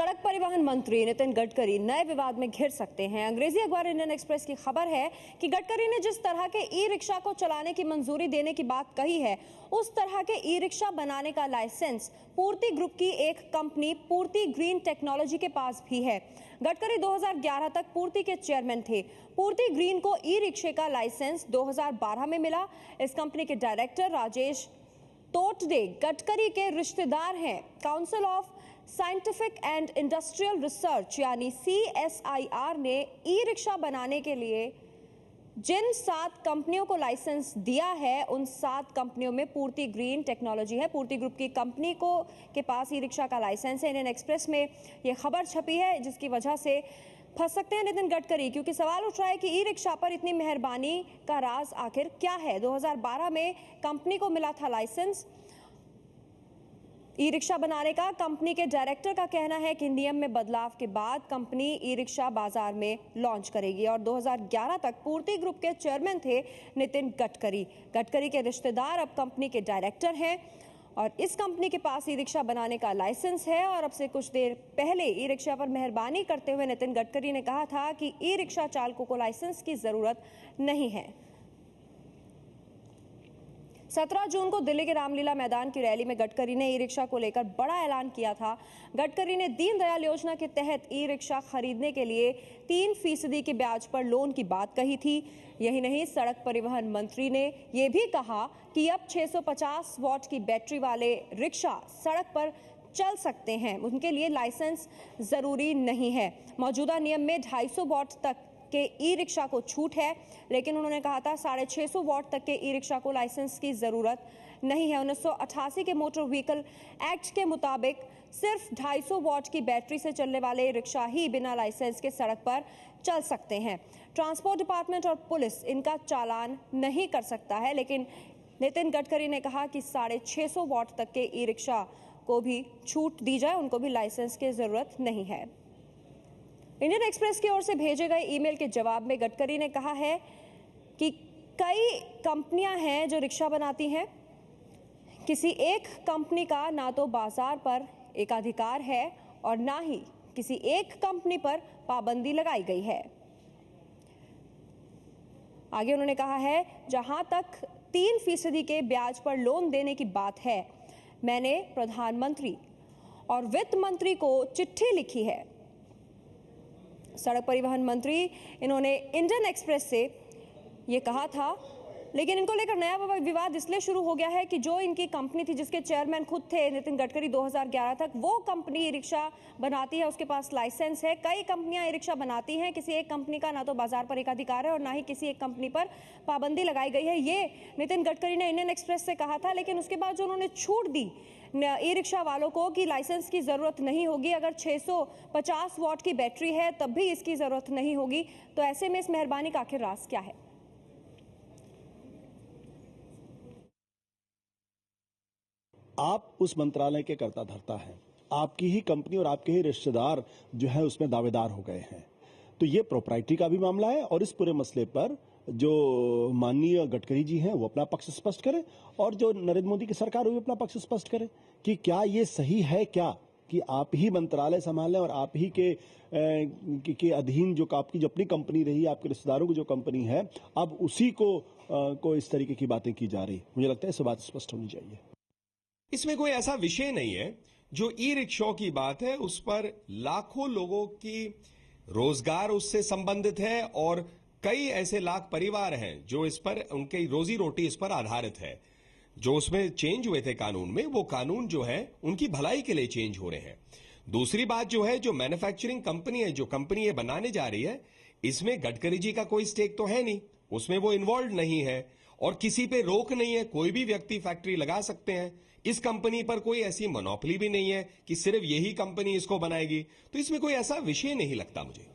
सड़क परिवहन मंत्री नितिन गडकरी नए विवाद में घिर सकते हैं। अंग्रेजी अखबार इंडियन एक्सप्रेस की खबर है कि गडकरी ने जिस तरह के ई रिक्शा को चलाने की मंजूरी देने की बात कही है, उस तरह के ई रिक्शा बनाने का लाइसेंस पूर्ति ग्रुप की एक कंपनी पूर्ति ग्रीन टेक्नोलॉजी के पास भी है। गडकरी 2011 तक पूर्ति के चेयरमैन थे। पूर्ति ग्रीन को ई रिक्शे का लाइसेंस 2012 में मिला। इस कंपनी के डायरेक्टर राजेश तोटडे गडकरी के रिश्तेदार हैं। Council of scientific and industrial research यानी CSIR ने ई रिक्शा बनाने के लिए जिन 7 कंपनियों को लाइसेंस दिया है, उन 7 कंपनियों में पूर्ति ग्रीन टेक्नोलॉजी है। पूर्ति ग्रुप की कंपनी के पास ई रिक्शा का लाइसेंस है। इंडियन एक्सप्रेस में यह खबर छपी है, जिसकी वजह से फंस सकते हैं नितिन गडकरी, क्योंकि सवाल उठ रहा है कि ई रिक्शा पर इतनी मेहरबानी का राज आखिर क्या है। 2012 में कंपनी को मिला था लाइसेंस ई रिक्शा बनाने का। कंपनी के डायरेक्टर का कहना है कि नियम में बदलाव के बाद कंपनी ई रिक्शा बाजार में लॉन्च करेगी। और 2011 तक पूर्ति ग्रुप के चेयरमैन थे नितिन गडकरी। गडकरी के रिश्तेदार अब कंपनी के डायरेक्टर हैं और इस कंपनी के पास ई रिक्शा बनाने का लाइसेंस है। और अब से कुछ देर पहले ई रिक्शा पर मेहरबानी करते हुए नितिन गडकरी ने कहा था कि ई रिक्शा चालकों को लाइसेंस की जरूरत नहीं है। 17 जून को दिल्ली के रामलीला मैदान की रैली में गडकरी ने ई रिक्शा को लेकर बड़ा ऐलान किया था। गडकरी ने दीनदयाल योजना के तहत ई रिक्शा खरीदने के लिए 3% के ब्याज पर लोन की बात कही थी। यही नहीं, सड़क परिवहन मंत्री ने यह भी कहा कि अब 650 वॉट की बैटरी वाले रिक्शा सड़क पर चल सकते हैं, उनके लिए लाइसेंस जरूरी नहीं है। मौजूदा नियम में 250 वॉट तक के ई रिक्शा को छूट है, लेकिन उन्होंने कहा था 650 वॉट तक के ई रिक्शा को लाइसेंस की जरूरत नहीं है। 1988 के मोटर व्हीकल एक्ट के मुताबिक सिर्फ 250 वॉट की बैटरी से चलने वाले रिक्शा ही बिना लाइसेंस के सड़क पर चल सकते हैं। ट्रांसपोर्ट डिपार्टमेंट और पुलिस इनका चालान नहीं कर सकता है, लेकिन नितिन गडकरी ने कहा कि 650 वॉट तक के ई रिक्शा को भी छूट दी जाए, उनको भी लाइसेंस की जरूरत नहीं है। इंडियन एक्सप्रेस की ओर से भेजे गए ईमेल के जवाब में गडकरी ने कहा है कि कई कंपनियां हैं जो रिक्शा बनाती हैं। किसी एक कंपनी का ना तो बाजार पर एकाधिकार है और ना ही किसी एक कंपनी पर पाबंदी लगाई गई है। आगे उन्होंने कहा है, जहां तक 3% के ब्याज पर लोन देने की बात है, मैंने प्रधानमंत्री और वित्त मंत्री को चिट्ठी लिखी है। सड़क परिवहन मंत्री इन्होंने इंडियन एक्सप्रेस से ये कहा था, लेकिन इनको लेकर नया विवाद इसलिए शुरू हो गया है कि जो इनकी कंपनी थी, जिसके चेयरमैन खुद थे नितिन गडकरी 2011 तक, वो कंपनी ई रिक्शा बनाती है, उसके पास लाइसेंस है। कई कंपनियां ई रिक्शा बनाती हैं, किसी एक कंपनी का ना तो बाजार पर एकाधिकार है और ना ही किसी एक कंपनी पर पाबंदी लगाई गई है। ये नितिन गडकरी ने इंडियन एक्सप्रेस से कहा था, लेकिन उसके बाद जो उन्होंने छूट दी ई रिक्शा वालों को कि लाइसेंस की जरूरत नहीं होगी, अगर 650 वॉट की बैटरी है तब भी इसकी जरूरत नहीं होगी, तो ऐसे में इस मेहरबानी का आखिर राज क्या है? आप उस मंत्रालय के कर्ता धर्ता हैं, आपकी ही कंपनी और आपके ही रिश्तेदार जो है उसमें दावेदार हो गए हैं, तो ये प्रोप्राइटरी का भी मामला है। और इस पूरे मसले पर जो माननीय गडकरी जी हैं वो अपना पक्ष स्पष्ट करें और जो नरेंद्र मोदी की सरकार वो भी अपना पक्ष स्पष्ट करे कि क्या ये सही है क्या कि आप ही मंत्रालय संभालें और आप ही के अधीन जो आपकी जो अपनी कंपनी रही, आपके रिश्तेदारों की जो कंपनी है, अब उसी को इस तरीके की बातें की जा रही। मुझे लगता है इस बात स्पष्ट होनी चाहिए। इसमें कोई ऐसा विषय नहीं है। जो ई रिक्शा की बात है उस पर लाखों लोगों की रोजगार उससे संबंधित है और कई ऐसे लाख परिवार हैं जो इस पर उनकी रोजी रोटी इस पर आधारित है। जो उसमें चेंज हुए थे कानून में, वो कानून जो है उनकी भलाई के लिए चेंज हो रहे हैं। दूसरी बात जो है, जो मैन्युफैक्चरिंग कंपनी है, जो कंपनी ये बनाने जा रही है, इसमें गडकरी जी का कोई स्टेक तो है नहीं, उसमें वो इन्वॉल्व नहीं है और किसी पे रोक नहीं है। कोई भी व्यक्ति फैक्ट्री लगा सकते हैं। इस कंपनी पर कोई ऐसी मोनोपोली भी नहीं है कि सिर्फ यही कंपनी इसको बनाएगी। तो इसमें कोई ऐसा विषय नहीं लगता मुझे।